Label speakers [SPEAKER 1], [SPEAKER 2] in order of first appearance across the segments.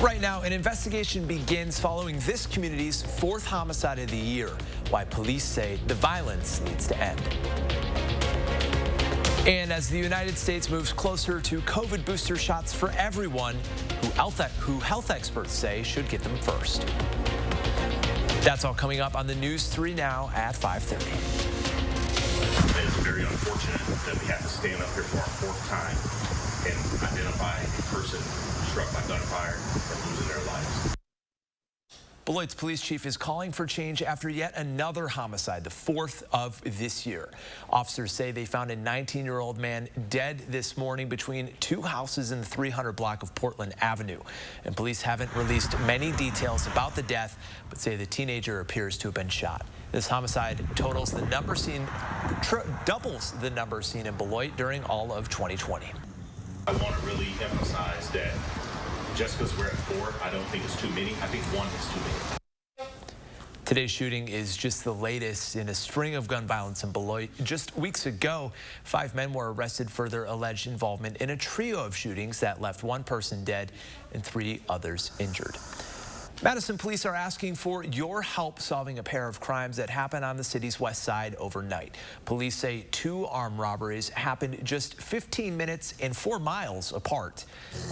[SPEAKER 1] Right now, an investigation begins following this community's fourth homicide of the year. Why police say the violence needs to end. And as the United States moves closer to COVID booster shots for everyone, who health experts say should get them first. That's all coming up on the News 3 Now at 5:30.
[SPEAKER 2] It's very unfortunate that we have to stand up here for our fourth time and identify a person struck by gunfire and losing their lives.
[SPEAKER 1] Beloit's police chief is calling for change after yet another homicide, the fourth of this year. Officers say they found a 19-year-old man dead this morning between two houses in the 300 block of Portland Avenue. And police haven't released many details about the death, but say the teenager appears to have been shot. This homicide doubles the number seen in Beloit during all of 2020.
[SPEAKER 2] I want to really emphasize that just because we're at 4, I don't think it's too many. I think 1 is too many.
[SPEAKER 1] Today's shooting is just the latest in a string of gun violence in Beloit. Just weeks ago, 5 men were arrested for their alleged involvement in a trio of shootings that left 1 person dead and 3 others injured. Madison police are asking for your help solving a pair of crimes that happened on the city's west side overnight. Police say 2 armed robberies happened just 15 minutes and 4 miles apart.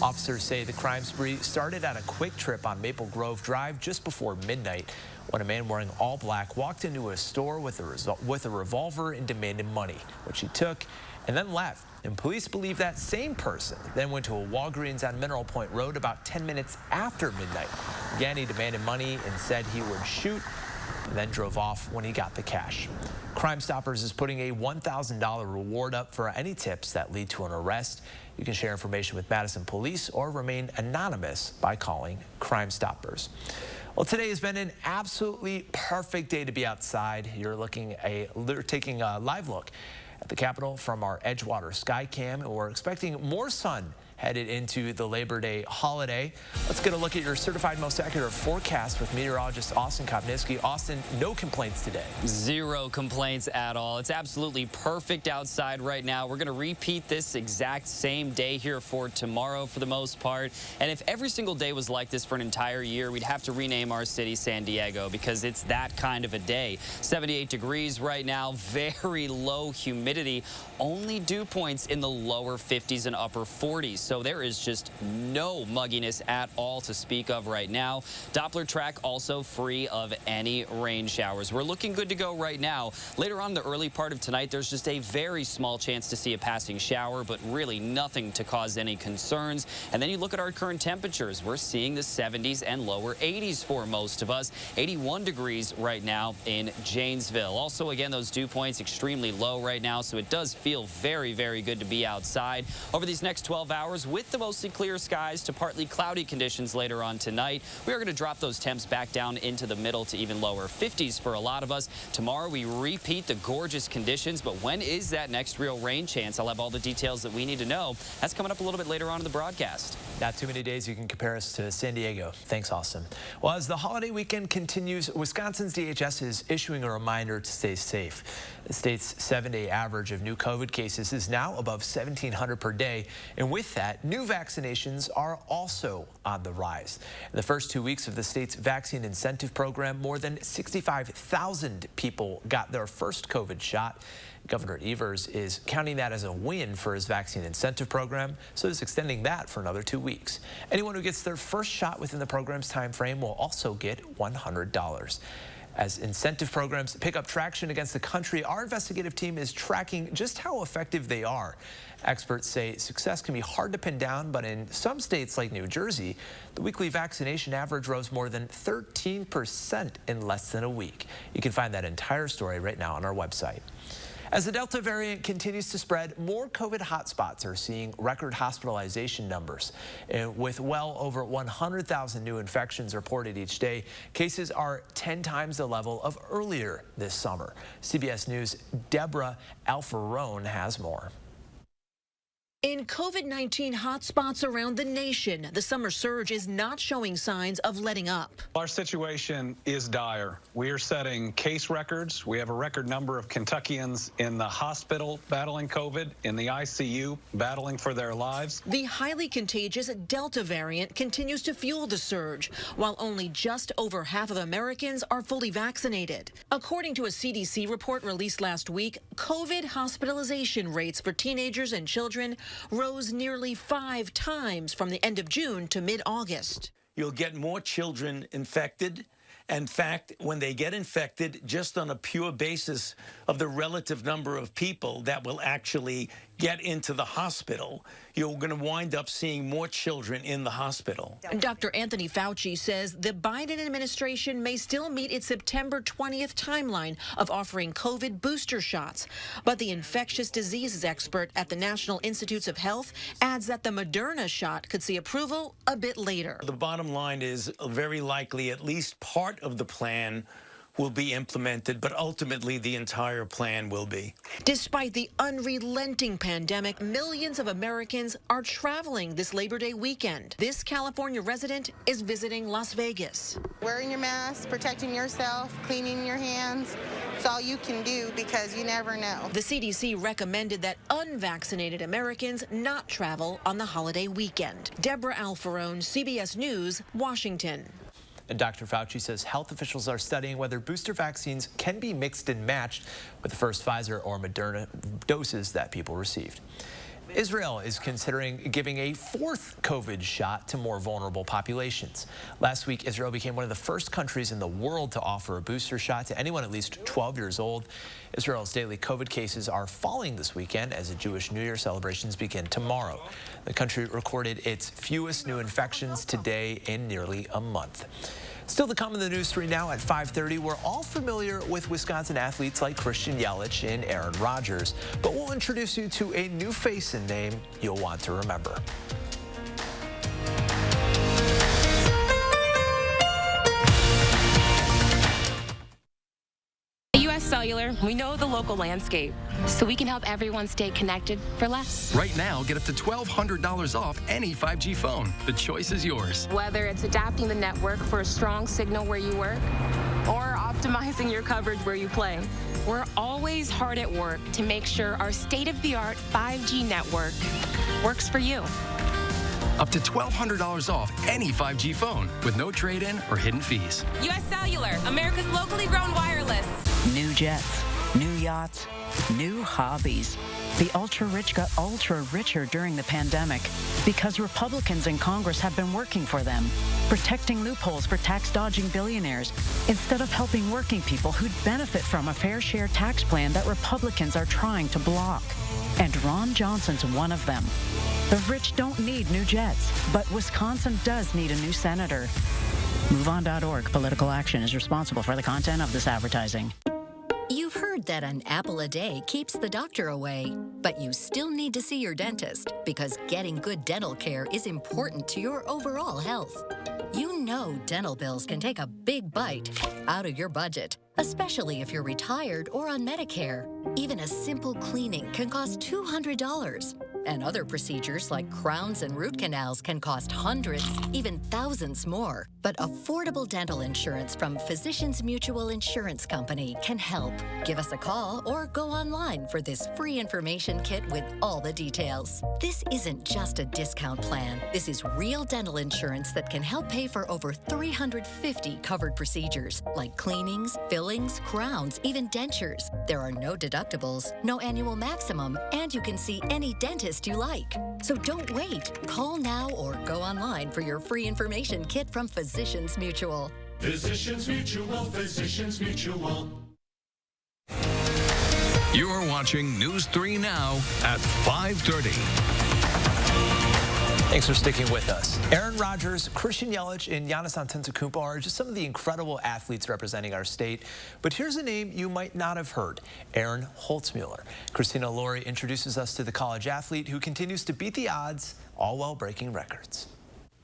[SPEAKER 1] Officers say the crime spree started at a quick trip on Maple Grove Drive just before midnight when a man wearing all black walked into a store with a revolver and demanded money, which he took and then left. And police believe that same person then went to a Walgreens on Mineral Point Road about 10 minutes after midnight. Again, he demanded money and said he would shoot, and then drove off when he got the cash. Crime Stoppers is putting a $1,000 reward up for any tips that lead to an arrest. You can share information with Madison Police or remain anonymous by calling Crime Stoppers. Well, today has been an absolutely perfect day to be outside. You're taking a live look at the Capitol from our Edgewater Skycam, and we're expecting more sun headed into the Labor Day holiday. Let's get a look at your certified most accurate forecast with meteorologist Austin Kopniski. Austin, no complaints today.
[SPEAKER 3] 0 complaints at all. It's absolutely perfect outside right now. We're going to repeat this exact same day here for tomorrow for the most part. And if every single day was like this for an entire year, we'd have to rename our city San Diego because it's that kind of a day. 78 degrees right now, very low humidity, only dew points in the lower 50s and upper 40s. So there is just no mugginess at all to speak of right now. Doppler track also free of any rain showers. We're looking good to go right now. Later on in the early part of tonight, there's just a very small chance to see a passing shower, but really nothing to cause any concerns. And then you look at our current temperatures. We're seeing the 70s and lower 80s for most of us. 81 degrees right now in Janesville. Also, again, those dew points extremely low right now, so it does feel very, very good to be outside. Over these next 12 hours, with the mostly clear skies to partly cloudy conditions later on tonight, we are going to drop those temps back down into the middle to even lower 50s for a lot of us. Tomorrow we repeat the gorgeous conditions, but when is that next real rain chance? I'll have all the details that we need to know. That's coming up a little bit later on in the broadcast.
[SPEAKER 1] Not too many days you can compare us to San Diego. Thanks, Austin. Well, as the holiday weekend continues, Wisconsin's DHS is issuing a reminder to stay safe. The state's 7-day average of new COVID cases is now above 1,700 per day, and with that, new vaccinations are also on the rise. In the first 2 weeks of the state's vaccine incentive program, more than 65,000 people got their first COVID shot. Governor Evers is counting that as a win for his vaccine incentive program, so he's extending that for another 2 weeks. Anyone who gets their first shot within the program's time frame will also get $100. As incentive programs pick up traction against the country, our investigative team is tracking just how effective they are. Experts say success can be hard to pin down, but in some states like New Jersey, the weekly vaccination average rose more than 13% in less than a week. You can find that entire story right now on our website. As the Delta variant continues to spread, more COVID hotspots are seeing record hospitalization numbers. And with well over 100,000 new infections reported each day, cases are 10 times the level of earlier this summer. CBS News' Deborah Alfarone has more.
[SPEAKER 4] In COVID-19 hotspots around the nation, the summer surge is not showing signs of letting up.
[SPEAKER 5] Our situation is dire. We are setting case records. We have a record number of Kentuckians in the hospital battling COVID, in the ICU battling for their lives.
[SPEAKER 4] The highly contagious Delta variant continues to fuel the surge, while only just over half of Americans are fully vaccinated. According to a CDC report released last week, COVID hospitalization rates for teenagers and children rose nearly 5 times from the end of June to mid-August.
[SPEAKER 6] You'll get more children infected. In fact, when they get infected, just on a pure basis of the relative number of people that will actually get into the hospital, you're going to wind up seeing more children in the hospital.
[SPEAKER 4] Dr. Anthony Fauci says the Biden administration may still meet its September 20th timeline of offering COVID booster shots. But the infectious diseases expert at the National Institutes of Health adds that the Moderna shot could see approval a bit later.
[SPEAKER 6] The bottom line is very likely at least part of the plan will be implemented, but ultimately the entire plan will be.
[SPEAKER 4] Despite the unrelenting pandemic, millions of Americans are traveling this Labor Day weekend. This California resident is visiting Las Vegas.
[SPEAKER 7] Wearing your mask, protecting yourself, cleaning your hands, it's all you can do because you never know.
[SPEAKER 4] The CDC recommended that unvaccinated Americans not travel on the holiday weekend. Deborah Alfarone, CBS News, Washington.
[SPEAKER 1] And Dr. Fauci says health officials are studying whether booster vaccines can be mixed and matched with the first Pfizer or Moderna doses that people received. Israel is considering giving a 4th COVID shot to more vulnerable populations. Last week, Israel became one of the first countries in the world to offer a booster shot to anyone at least 12 years old. Israel's daily COVID cases are falling this weekend as the Jewish New Year celebrations begin tomorrow. The country recorded its fewest new infections today in nearly a month. Still to come in the news story now at 5:30. We're all familiar with Wisconsin athletes like Christian Yelich and Aaron Rodgers, but we'll introduce you to a new face and name you'll want to remember.
[SPEAKER 8] Cellular, we know the local landscape, so we can help everyone stay connected for less.
[SPEAKER 9] Right now, get up to $1,200 off any 5G phone. The choice is yours.
[SPEAKER 8] Whether it's adapting the network for a strong signal where you work or optimizing your coverage where you play, we're always hard at work to make sure our state-of-the-art 5G network works for you.
[SPEAKER 9] Up to $1,200 off any 5G phone with no trade-in or hidden fees.
[SPEAKER 10] U.S. Cellular, America's locally grown wireless.
[SPEAKER 11] New jets, new yachts, new hobbies. The ultra-rich got ultra-richer during the pandemic because Republicans in Congress have been working for them, protecting loopholes for tax-dodging billionaires instead of helping working people who'd benefit from a fair share tax plan that Republicans are trying to block. And Ron Johnson's one of them. The rich don't need new jets, but Wisconsin does need a new senator. MoveOn.org. Political action is responsible for the content of this advertising.
[SPEAKER 12] You've heard that an apple a day keeps the doctor away, but you still need to see your dentist because getting good dental care is important to your overall health. You know dental bills can take a big bite out of your budget, especially if you're retired or on Medicare. Even a simple cleaning can cost $200. And other procedures like crowns and root canals can cost hundreds, even thousands more. But affordable dental insurance from Physicians Mutual Insurance Company can help. Give us a call or go online for this free information kit with all the details. This isn't just a discount plan. This is real dental insurance that can help pay for over 350 covered procedures like cleanings, fillings, crowns, even dentures. There are no deductibles, no annual maximum, and you can see any dentist you like. So don't wait. Call now or go online for your free information kit from Physicians Mutual.
[SPEAKER 13] Physicians Mutual, Physicians Mutual.
[SPEAKER 14] You're watching News 3 Now at 5:30.
[SPEAKER 1] Thanks for sticking with us. Aaron Rodgers, Christian Yelich, and Giannis Antetokounmpo are just some of the incredible athletes representing our state. But here's a name you might not have heard, Aaron Holtzmuller. Christina Laurie introduces us to the college athlete who continues to beat the odds, all while breaking records.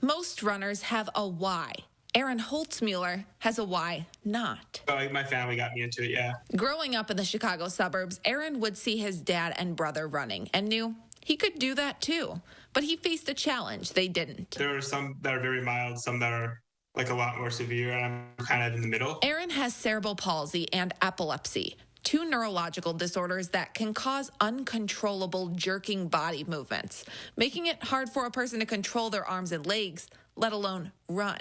[SPEAKER 10] Most runners have a why. Aaron Holtzmuller has a why not.
[SPEAKER 15] My family got me into it, yeah.
[SPEAKER 10] Growing up in the Chicago suburbs, Aaron would see his dad and brother running and knew He could do that too, but he faced a challenge they didn't.
[SPEAKER 15] There are some that are very mild, some that are like a lot more severe, and I'm kind of in the middle.
[SPEAKER 10] Aaron has cerebral palsy and epilepsy, two neurological disorders that can cause uncontrollable jerking body movements, making it hard for a person to control their arms and legs, let alone run.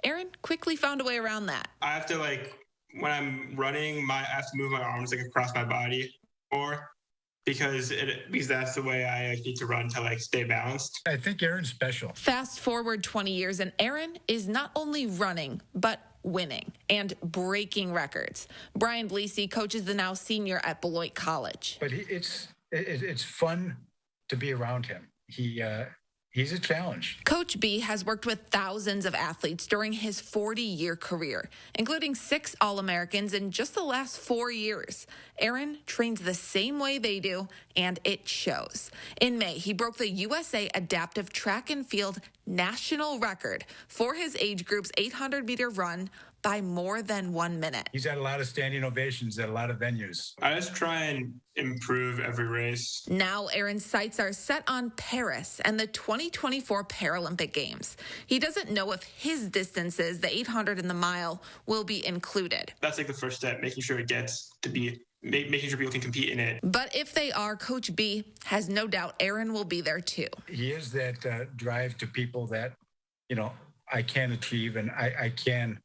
[SPEAKER 10] Aaron quickly found a way around that.
[SPEAKER 15] I have to when I'm running, I have to move my arms across my body more because that's the way I need to run to stay balanced.
[SPEAKER 16] I think Aaron's special.
[SPEAKER 10] Fast forward 20 years and Aaron is not only running, but winning and breaking records. Brian Bleasy coaches the now senior at Beloit College.
[SPEAKER 16] But it's fun to be around him. He's a challenge.
[SPEAKER 10] Coach B has worked with thousands of athletes during his 40-year career, including 6 All-Americans in just the last 4 years. Aaron trains the same way they do, and it shows. In May, he broke the USA Adaptive Track and Field national record for his age group's 800-meter run by more than 1 minute.
[SPEAKER 16] He's had a lot of standing ovations at a lot of venues.
[SPEAKER 15] I just try and improve every race.
[SPEAKER 10] Now Aaron's sights are set on Paris and the 2024 Paralympic Games. He doesn't know if his distances, the 800 and the mile, will be included.
[SPEAKER 15] That's the first step, making sure it gets to be, making sure people can compete in it.
[SPEAKER 10] But if they are, Coach B has no doubt Aaron will be there too.
[SPEAKER 16] He is that drive to people that, I can achieve, and I can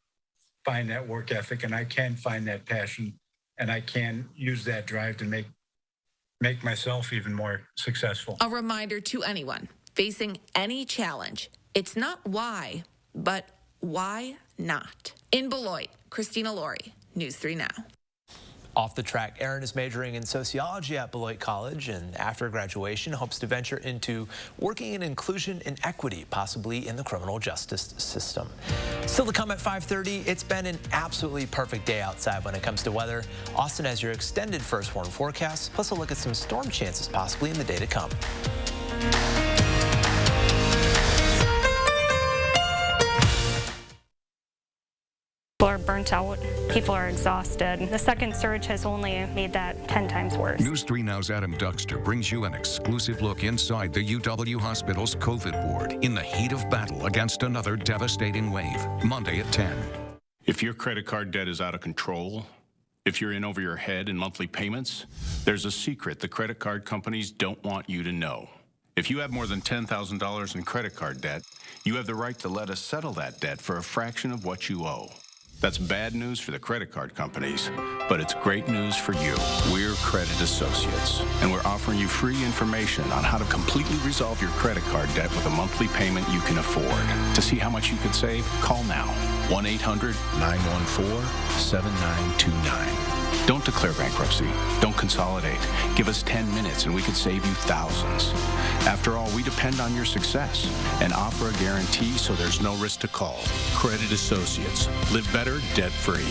[SPEAKER 16] find that work ethic, and I can find that passion, and I can use that drive to make myself even more successful.
[SPEAKER 10] A reminder to anyone facing any challenge, it's not why, but why not? In Beloit, Christina Laurie, News 3 Now.
[SPEAKER 1] Off the track, Aaron is majoring in sociology at Beloit College, and after graduation hopes to venture into working in inclusion and equity, possibly in the criminal justice system. Still to come at 5:30, it's been an absolutely perfect day outside when it comes to weather. Austin has your extended first warn forecast, plus a look at some storm chances possibly in the day to come.
[SPEAKER 17] People are burnt out. People are exhausted. The second surge has only made that 10 times worse.
[SPEAKER 14] News 3 Now's Adam Duxter brings you an exclusive look inside the UW Hospital's COVID ward in the heat of battle against another devastating wave. Monday at 10.
[SPEAKER 18] If your credit card debt is out of control, if you're in over your head in monthly payments, there's a secret the credit card companies don't want you to know. If you have more than $10,000 in credit card debt, you have the right to let us settle that debt for a fraction of what you owe. That's bad news for the credit card companies, but it's great news for you. We're Credit Associates, and we're offering you free information on how to completely resolve your credit card debt with a monthly payment you can afford. To see how much you could save, call now. 1-800-914-7929. Don't declare bankruptcy. Don't consolidate. Give us 10 minutes and we could save you thousands. After all, we depend on your success and offer a guarantee so there's no risk to call. Credit Associates. Live better, debt-free.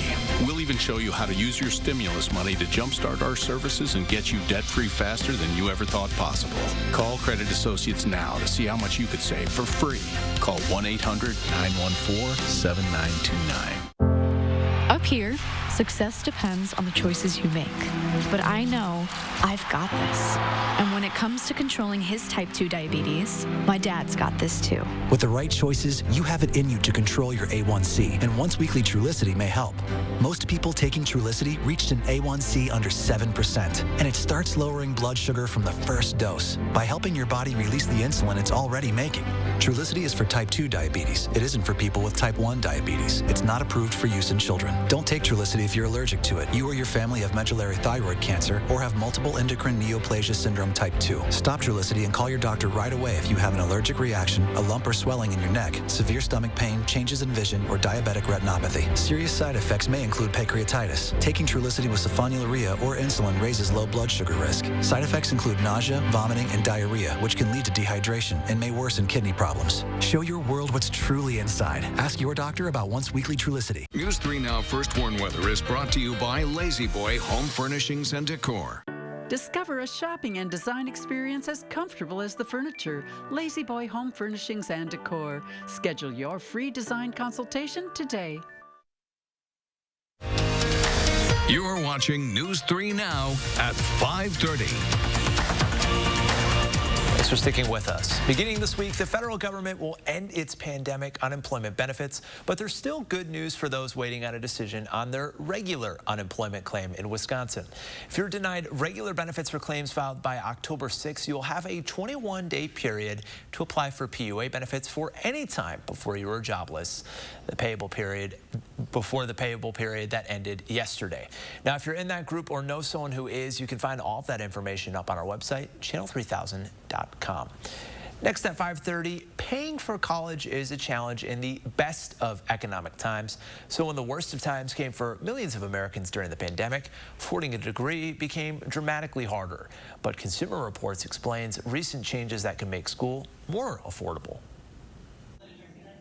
[SPEAKER 18] We'll even show you how to use your stimulus money to jumpstart our services and get you debt-free faster than you ever thought possible. Call Credit Associates now to see how much you could save for free. Call 1-800-914-7929.
[SPEAKER 19] Up here, success depends on the choices you make. But I know I've got this. And when it comes to controlling his type 2 diabetes, my dad's got this too.
[SPEAKER 20] With the right choices, you have it in you to control your A1C, and once-weekly Trulicity may help. Most people taking Trulicity reached an A1C under 7%, and it starts lowering blood sugar from the first dose by helping your body release the insulin it's already making. Trulicity is for type 2 diabetes. It isn't for people with type 1 diabetes. It's not approved for use in children. Don't take Trulicity if you're allergic to it. You or your family have medullary thyroid cancer or have multiple endocrine neoplasia syndrome type 2. Stop Trulicity and call your doctor right away if you have an allergic reaction, a lump or swelling in your neck, severe stomach pain, changes in vision, or diabetic retinopathy. Serious side effects may include pancreatitis. Taking Trulicity with sulfonylurea or insulin raises low blood sugar risk. Side effects include nausea, vomiting, and diarrhea, which can lead to dehydration and may worsen kidney problems. Show your world what's truly inside. Ask your doctor about once-weekly Trulicity.
[SPEAKER 14] News 3 Now First Warn Weather is brought to you by Lazy Boy Home Furnishings and Decor.
[SPEAKER 21] Discover a shopping and design experience as comfortable as the furniture. Lazy Boy Home Furnishings and Decor. Schedule your free design consultation today.
[SPEAKER 14] You're watching News 3 Now at 5:30.
[SPEAKER 1] for sticking with us. Beginning this week, the federal government will end its pandemic unemployment benefits, but there's still good news for those waiting on a decision on their regular unemployment claim in Wisconsin. If you're denied regular benefits for claims filed by October 6, you'll have a 21-day period to apply for PUA benefits for any time before you were jobless. The payable period before the payable period that ended yesterday. Now, if you're in that group or know someone who is, you can find all of that information up on our website, channel3000.com. Next at 5:30, paying for college is a challenge in the best of economic times. So when the worst of times came for millions of Americans during the pandemic, affording a degree became dramatically harder. But Consumer Reports explains recent changes that can make school more affordable.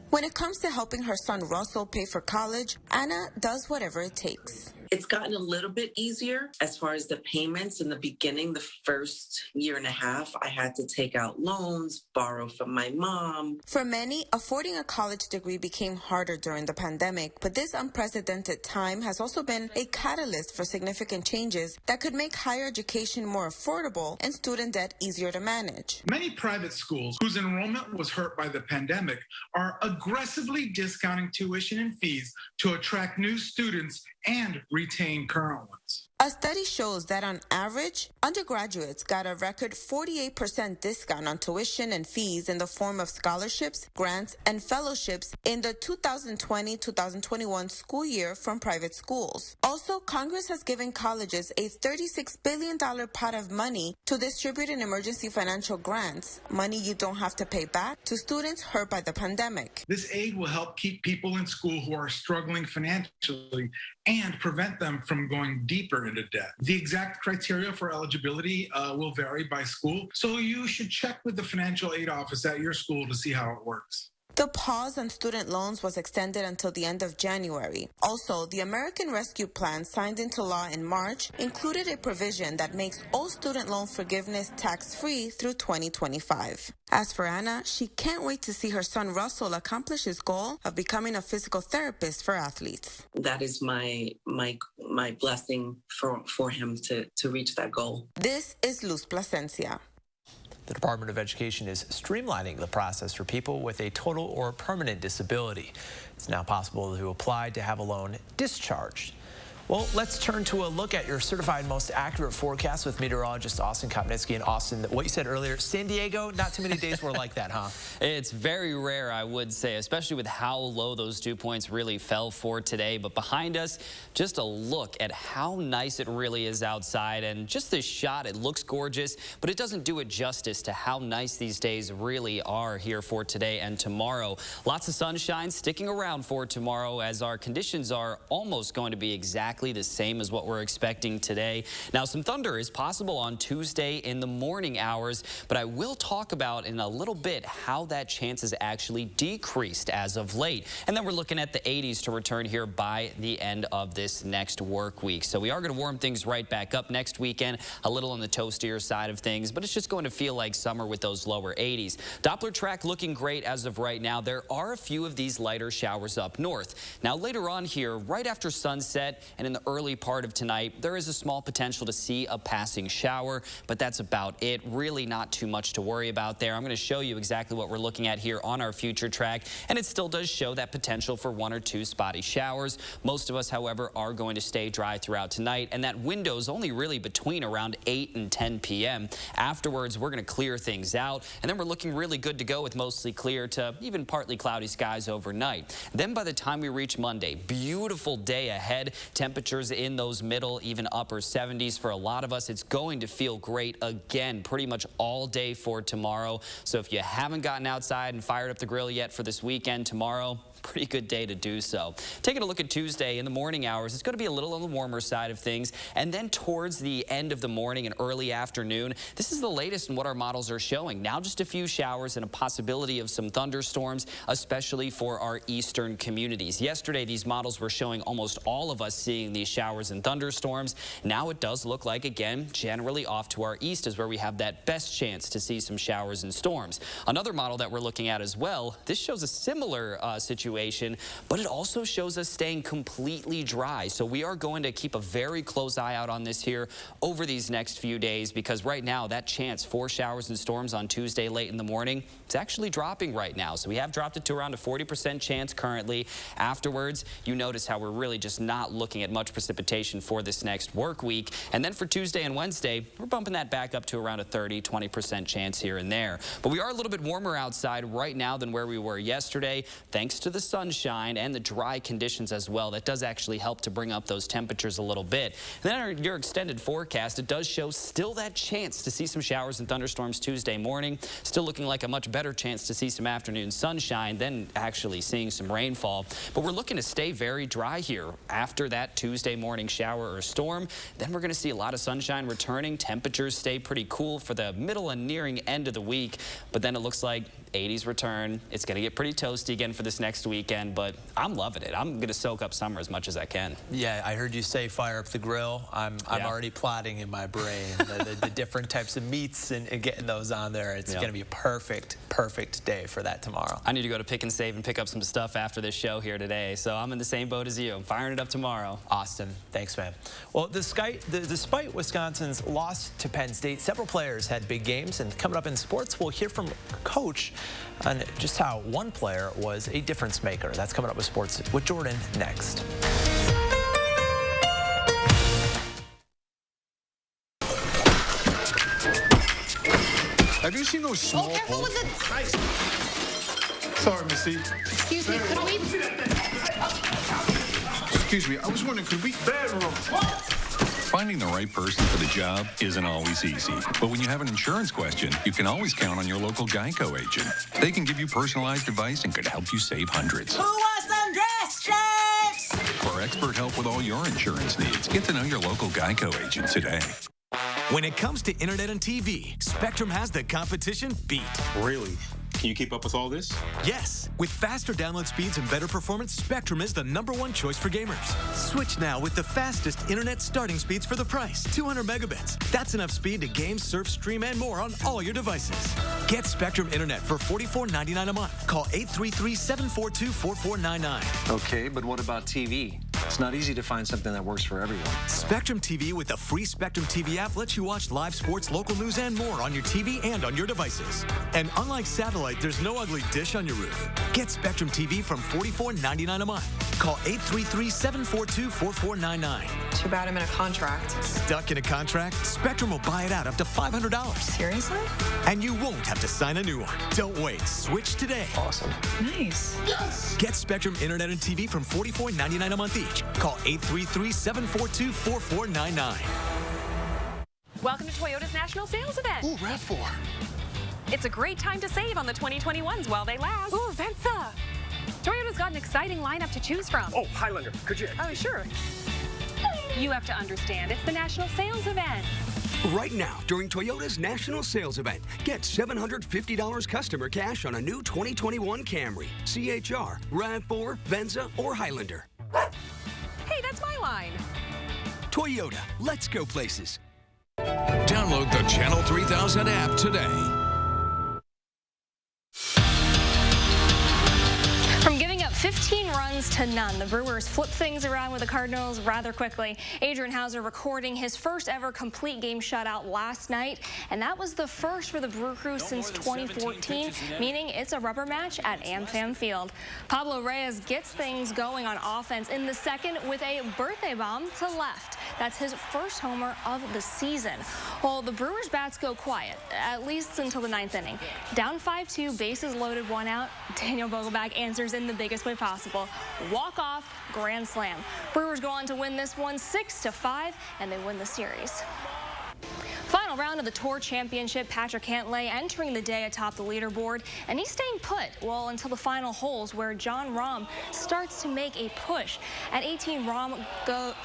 [SPEAKER 2] When it comes to helping her son Russell pay for college, Anna does whatever it takes.
[SPEAKER 22] It's gotten a little bit easier as far as the payments. In the beginning, the first year and a half, I had to take out loans, borrow from my mom.
[SPEAKER 2] For many, affording a college degree became harder during the pandemic, but this unprecedented time has also been a catalyst for significant changes that could make higher education more affordable and student debt easier to manage.
[SPEAKER 23] Many private schools whose enrollment was hurt by the pandemic are aggressively discounting tuition and fees to attract new students and retain current ones.
[SPEAKER 2] A study shows that on average, undergraduates got a record 48% discount on tuition and fees in the form of scholarships, grants, and fellowships in the 2020-2021 school year from private schools. Also, Congress has given colleges a $36 billion pot of money to distribute in emergency financial grants, money you don't have to pay back, to students hurt by the pandemic.
[SPEAKER 23] This aid will help keep people in school who are struggling financially and prevent them from going deeper into debt. The exact criteria for eligibility will vary by school, so you should check with the financial aid office at your school to see how it works.
[SPEAKER 2] The pause on student loans was extended until the end of January. Also, the American Rescue Plan signed into law in March included a provision that makes all student loan forgiveness tax-free through 2025. As for Anna, she can't wait to see her son Russell accomplish his goal of becoming a physical therapist for athletes.
[SPEAKER 22] That is my blessing for him to reach that goal.
[SPEAKER 2] This is Luz Plasencia.
[SPEAKER 1] The Department of Education is streamlining the process for people with a total or permanent disability. It's now possible to apply to have a loan discharged. Well, let's turn to a look at your certified most accurate forecast with meteorologist Austin Kopnitsky. And Austin, what you said earlier, San Diego, not too many days were like that, huh?
[SPEAKER 3] It's very rare, I would say, especially with how low those dew points really fell for today. But behind us, just a look at how nice it really is outside. And just this shot, it looks gorgeous, but it doesn't do it justice to how nice these days really are here for today and tomorrow. Lots of sunshine sticking around for tomorrow, as our conditions are almost going to be exactly the same as what we're expecting today. Now, some thunder is possible on Tuesday in the morning hours, but I will talk about in a little bit how that chance has actually decreased as of late. And then we're looking at the 80s to return here by the end of this next work week. So we are going to warm things right back up next weekend, a little on the toastier side of things, but it's just going to feel like summer with those lower 80s. Doppler track looking great as of right now. There are a few of these lighter showers up north. Now, later on here, right after sunset and in the early part of tonight, there is a small potential to see a passing shower, but that's about it. Really not too much to worry about there. I'm going to show you exactly what we're looking at here on our future track, and it still does show that potential for 1 or 2 spotty showers. Most of us, however, are going to stay dry throughout tonight, and that window is only really between around 8 and 10 p.m. Afterwards, we're going to clear things out, and then we're looking really good to go with mostly clear to even partly cloudy skies overnight. Then by the time we reach Monday, beautiful day ahead. Temperatures in those middle, even upper 70s for a lot of us. It's going to feel great again pretty much all day for tomorrow. So if you haven't gotten outside and fired up the grill yet for this weekend, tomorrow, pretty good day to do so. Taking a look at Tuesday in the morning hours, it's going to be a little on the warmer side of things. And then towards the end of the morning and early afternoon, this is the latest in what our models are showing. Now just a few showers and a possibility of some thunderstorms, especially for our eastern communities. Yesterday, these models were showing almost all of us seeing seeing these showers and thunderstorms. Now it does look like, again, generally off to our east is where we have that best chance to see some showers and storms. Another model that we're looking at as well, this shows a similar situation, but it also shows us staying completely dry. So we are going to keep a very close eye out on this here over these next few days, because right now that chance for showers and storms on Tuesday late in the morning, it's actually dropping right now. So we have dropped it to around a 40% chance currently. Afterwards, you notice how we're really just not looking at much precipitation for this next work week. And then for Tuesday and Wednesday, we're bumping that back up to around a 30-20% chance here and there. But we are a little bit warmer outside right now than where we were yesterday, thanks to the sunshine and the dry conditions as well. That does actually help to bring up those temperatures a little bit. And then your extended forecast, it does show still that chance to see some showers and thunderstorms Tuesday morning. Still looking like a much better chance to see some afternoon sunshine than actually seeing some rainfall. But we're looking to stay very dry here after that Tuesday morning shower or storm. Then we're going to see a lot of sunshine returning. Temperatures stay pretty cool for the middle and nearing end of the week. But then it looks like 80s return. It's going to get pretty toasty again for this next weekend, but I'm loving it. I'm going to soak up summer as much as I can.
[SPEAKER 1] Yeah, I heard you say fire up the grill. I'm already plotting in my brain the different types of meats and getting those on there. It's going to be a perfect day for that tomorrow.
[SPEAKER 3] I need to go to Pick and Save and pick up some stuff after this show here today, so I'm in the same boat as you. I'm firing it up tomorrow.
[SPEAKER 1] Awesome. Thanks, man. Well, despite Wisconsin's loss to Penn State, several players had big games, and coming up in sports, we'll hear from Coach on just how one player was a difference maker. That's coming up with Sports with Jordan next.
[SPEAKER 5] Have you seen those small
[SPEAKER 6] careful with
[SPEAKER 5] Sorry, Missy.
[SPEAKER 6] Excuse me, could we...
[SPEAKER 5] Excuse me, I was wondering, could we... Bedroom.
[SPEAKER 7] Finding the right person for the job isn't always easy. But when you have an insurance question, you can always count on your local Geico agent. They can give you personalized advice and could help you save hundreds.
[SPEAKER 6] Who wants some dress shirts?
[SPEAKER 7] For expert help with all your insurance needs, get to know your local Geico agent today.
[SPEAKER 24] When it comes to internet and TV, Spectrum has the competition beat.
[SPEAKER 5] Really? Can you keep up with all this?
[SPEAKER 24] Yes. With faster download speeds and better performance, Spectrum is the #1 choice for gamers. Switch now with the fastest internet starting speeds for the price, 200 megabits. That's enough speed to game, surf, stream, and more on all your devices. Get Spectrum Internet for $44.99 a month. Call 833-742-4499.
[SPEAKER 25] Okay, but what about TV? It's not easy to find something that works for everyone.
[SPEAKER 24] Spectrum TV with the free Spectrum TV app lets you watch live sports, local news, and more on your TV and on your devices. And unlike satellite, there's no ugly dish on your roof. Get Spectrum TV from $44.99 a month. Call 833-742-4499.
[SPEAKER 6] Too bad I'm in a contract.
[SPEAKER 24] Stuck in a contract? Spectrum will buy it out up to $500.
[SPEAKER 6] Seriously?
[SPEAKER 24] And you won't have to sign a new one. Don't wait. Switch today.
[SPEAKER 25] Awesome.
[SPEAKER 6] Nice.
[SPEAKER 24] Yes! Get Spectrum Internet and TV from $44.99 a month each. Call 833-742-4499.
[SPEAKER 26] Welcome to Toyota's National Sales Event.
[SPEAKER 5] Ooh, RAV4.
[SPEAKER 26] It's a great time to save on the 2021s while they last. Ooh, Venza. Toyota's got an exciting lineup to choose from.
[SPEAKER 27] Oh, Highlander, could you?
[SPEAKER 26] Oh, sure. You have to understand, it's the National Sales Event.
[SPEAKER 27] Right now, during Toyota's National Sales Event, get $750 customer cash on a new 2021 Camry, CHR, RAV4, Venza, or Highlander.
[SPEAKER 26] Hey, that's my line.
[SPEAKER 27] Toyota, let's go places.
[SPEAKER 14] Download the Channel 3000 app today.
[SPEAKER 17] From giving up 15 runs to none, the Brewers flipped things around with the Cardinals rather quickly. Adrian Hauser recording his first ever complete game shutout last night, and that was the first for the Brew Crew since 2014, meaning it's a rubber match at AmFam Field. Pablo Reyes gets things going on offense in the second with a birthday bomb to left. That's his first homer of the season. Well, the Brewers' bats go quiet, at least until the 9th inning. Down 5-2, bases loaded, 1 out. Daniel Vogelbach answers in the biggest way possible. Walk-off, grand slam. Brewers go on to win this one 6-5, and they win the series. Final round of the Tour Championship, Patrick Cantlay entering the day atop the leaderboard, and he's staying put, well, until the final holes where John Rahm starts to make a push. At 18, Rahm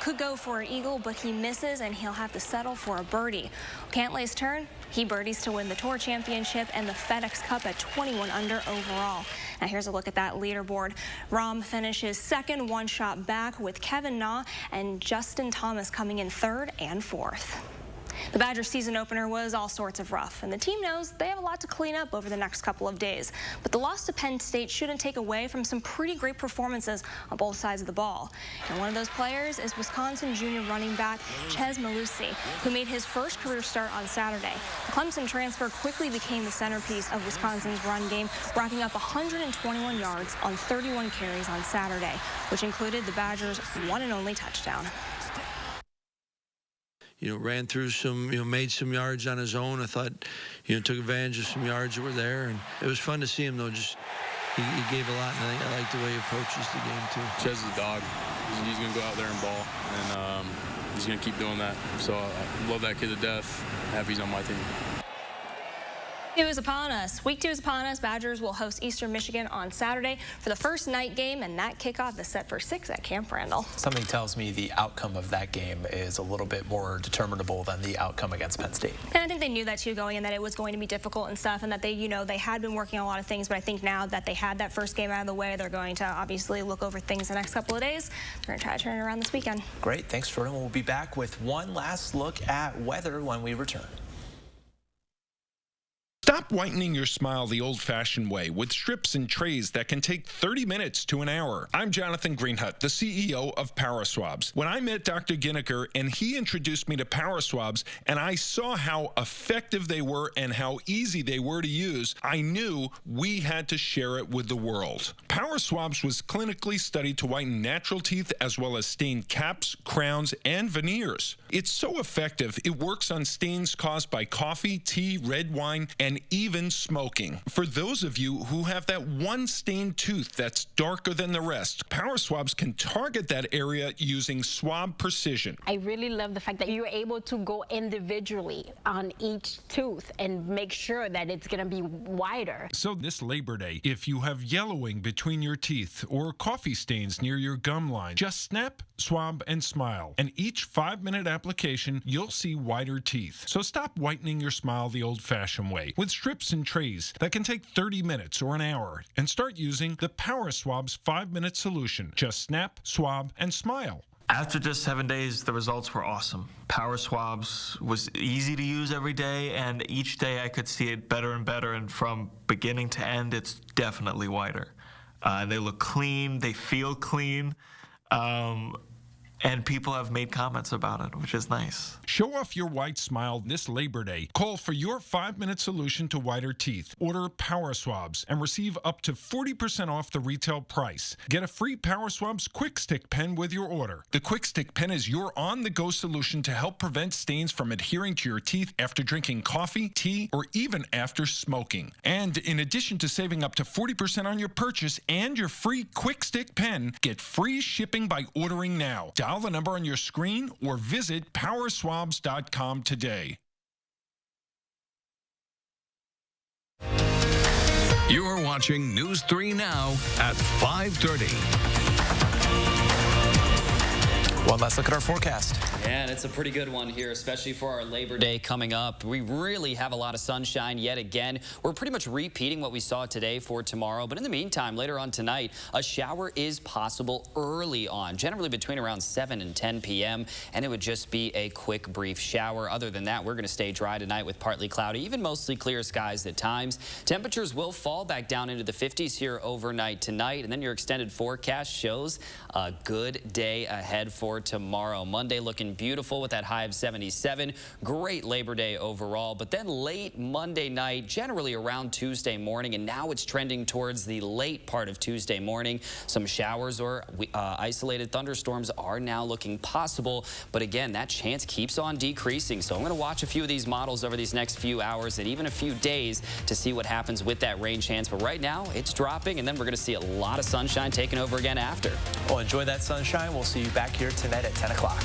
[SPEAKER 17] could go for an eagle, but he misses, and he'll have to settle for a birdie. Cantlay's turn, He birdies to win the Tour Championship and the FedEx Cup at 21 under overall. Now here's a look at that leaderboard. Rahm finishes second, one shot back, with Kevin Na and Justin Thomas coming in third and fourth. The Badgers season opener was all sorts of rough, and the team knows they have a lot to clean up over the next couple of days. But the loss to Penn State shouldn't take away from some pretty great performances on both sides of the ball. And one of those players is Wisconsin junior running back Chez Malusi, who made his first career start on Saturday. The Clemson transfer quickly became the centerpiece of Wisconsin's run game, racking up 121 yards on 31 carries on Saturday, which included the Badgers' one and only touchdown.
[SPEAKER 4] Ran through some, made some yards on his own. I thought, took advantage of some yards that were there. And it was fun to see him, though. Just, he gave a lot, and I like the way he approaches the game, too.
[SPEAKER 8] Chez is a dog. He's going to go out there and ball, and he's going to keep doing that. So I love that kid to death. Happy he's on my team.
[SPEAKER 17] It was upon us. Week 2 is upon us. Badgers will host Eastern Michigan on Saturday for the first night game, and that kickoff is set for 6 at Camp Randall.
[SPEAKER 1] Something tells me the outcome of that game is a little bit more determinable than the outcome against Penn State.
[SPEAKER 17] And I think they knew that too going in, that it was going to be difficult and stuff, and that they, they had been working on a lot of things. But I think now that they had that first game out of the way, they're going to obviously look over things the next couple of days. They're going to try to turn it around this weekend.
[SPEAKER 1] Great. Thanks, Jordan. We'll be back with one last look at weather when we return.
[SPEAKER 9] Stop whitening your smile the old-fashioned way with strips and trays that can take 30 minutes to an hour. I'm Jonathan Greenhut, the CEO of Power Swabs. When I met Dr. Ginniker and he introduced me to Power Swabs and I saw how effective they were and how easy they were to use, I knew we had to share it with the world. Power Swabs was clinically studied to whiten natural teeth as well as stain caps, crowns, and veneers. It's so effective, it works on stains caused by coffee, tea, red wine, and even smoking. For those of you who have that one stained tooth that's darker than the rest, Power Swabs can target that area using swab precision.
[SPEAKER 11] I really love the fact that you're able to go individually on each tooth and make sure that it's going to be wider.
[SPEAKER 9] So this Labor Day, if you have yellowing between your teeth or coffee stains near your gum line, just snap, swab, and smile. And each 5-minute application, you'll see whiter teeth. So stop whitening your smile the old-fashioned way with strips and trays that can take 30 minutes or an hour, and start using the Power Swabs 5-minute solution. Just snap, swab, and smile.
[SPEAKER 12] After just 7 days, the results were awesome. Power Swabs was easy to use every day, and each day I could see it better and better, and from beginning to end, it's definitely whiter. They look clean, they feel clean. And people have made comments about it, which is nice.
[SPEAKER 9] Show off your white smile this Labor Day. Call for your 5-minute solution to whiter teeth. Order Power Swabs and receive up to 40% off the retail price. Get a free Power Swabs Quick Stick pen with your order. The Quick Stick pen is your on-the-go solution to help prevent stains from adhering to your teeth after drinking coffee, tea, or even after smoking. And in addition to saving up to 40% on your purchase and your free Quick Stick pen, get free shipping by ordering now. Dial the number on your screen or visit powerswabs.com today.
[SPEAKER 14] You're watching News 3 Now at 5:30.
[SPEAKER 1] One last look at our forecast.
[SPEAKER 3] Yeah, and it's a pretty good one here, especially for our Labor Day coming up. We really have a lot of sunshine yet again. We're pretty much repeating what we saw today for tomorrow. But in the meantime, later on tonight, a shower is possible early on, generally between around 7 and 10 p.m. And it would just be a quick, brief shower. Other than that, we're going to stay dry tonight with partly cloudy, even mostly clear skies at times. Temperatures will fall back down into the 50s here overnight tonight. And then your extended forecast shows a good day ahead for tomorrow. Monday looking beautiful with that high of 77. Great Labor Day overall. But then late Monday night, generally around Tuesday morning, and now it's trending towards the late part of Tuesday morning. Some showers or isolated thunderstorms are now looking possible. But again, that chance keeps on decreasing. So I'm going to watch a few of these models over these next few hours and even a few days to see what happens with that rain chance. But right now, it's dropping, and then we're going to see a lot of sunshine taking over again after.
[SPEAKER 1] Well, enjoy that sunshine. We'll see you back here tonight at 10 o'clock.